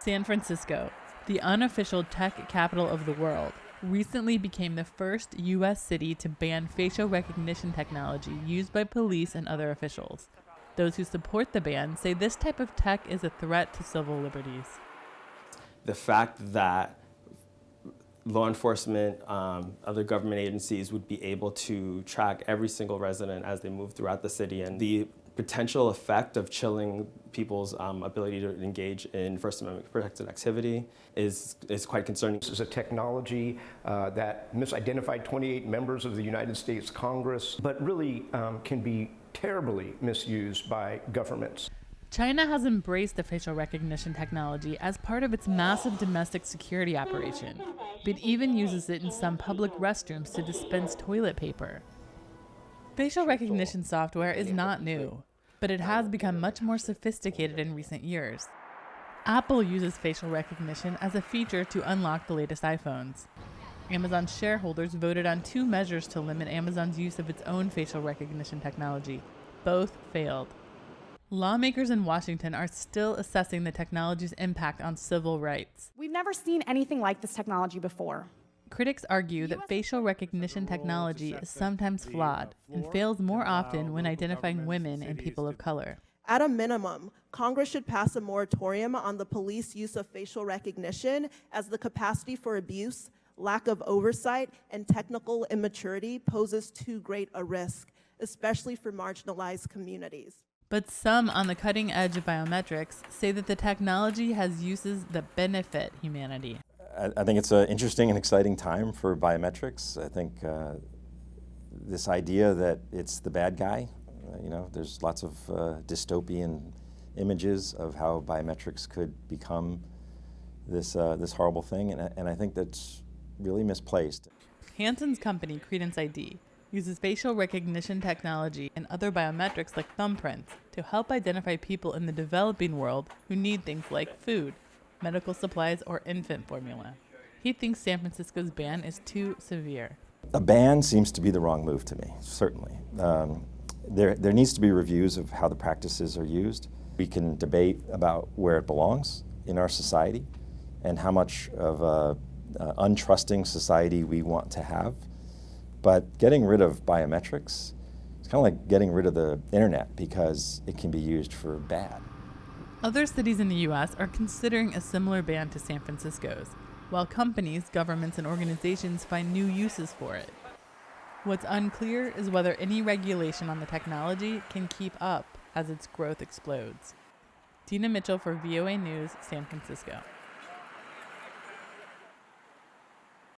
San Francisco, the unofficial tech capital of the world, recently became the first U.S. city to ban facial recognition technology used by police and other officials. Those who support the ban say this type of tech is a threat to civil liberties. The fact that law enforcement, other government agencies would be able to track every single resident as they move throughout the city, and the potential effect of chilling people's ability to engage in First Amendment protected activity is quite concerning. This is a technology that misidentified 28 members of the United States Congress, but really can be terribly misused by governments. China has embraced the facial recognition technology as part of its massive domestic security operation. It even uses it in some public restrooms to dispense toilet paper. Facial recognition software is not new, but it has become much more sophisticated in recent years. Apple uses facial recognition as a feature to unlock the latest iPhones. Amazon shareholders voted on 2 measures to limit Amazon's use of its own facial recognition technology. Both failed. Lawmakers in Washington are still assessing the technology's impact on civil rights. We've never seen anything like this technology before. Critics argue that facial recognition technology is sometimes flawed and fails more often when identifying women and people of color. At a minimum, Congress should pass a moratorium on the police use of facial recognition, as the capacity for abuse, lack of oversight, and technical immaturity poses too great a risk, especially for marginalized communities. But some on the cutting edge of biometrics say that the technology has uses that benefit humanity. I think it's an interesting and exciting time for biometrics. I think this idea that it's the bad guy, there's lots of dystopian images of how biometrics could become this horrible thing, and I think that's really misplaced. Hanson's company, Credence uses facial recognition technology and other biometrics like thumbprints to help identify people in the developing world who need things like food, medical supplies, or infant formula. He thinks San Francisco's ban is too severe. A ban seems to be the wrong move to me, certainly. There needs to be reviews of how the practices are used. We can debate about where it belongs in our society and how much of an untrusting society we want to have. But getting rid of biometrics, it's kind of like getting rid of the internet because it can be used for bad. Other cities in the U.S. are considering a similar ban to San Francisco's, while companies, governments, and organizations find new uses for it. What's unclear is whether any regulation on the technology can keep up as its growth explodes. Deana Mitchell for VOA News, San Francisco.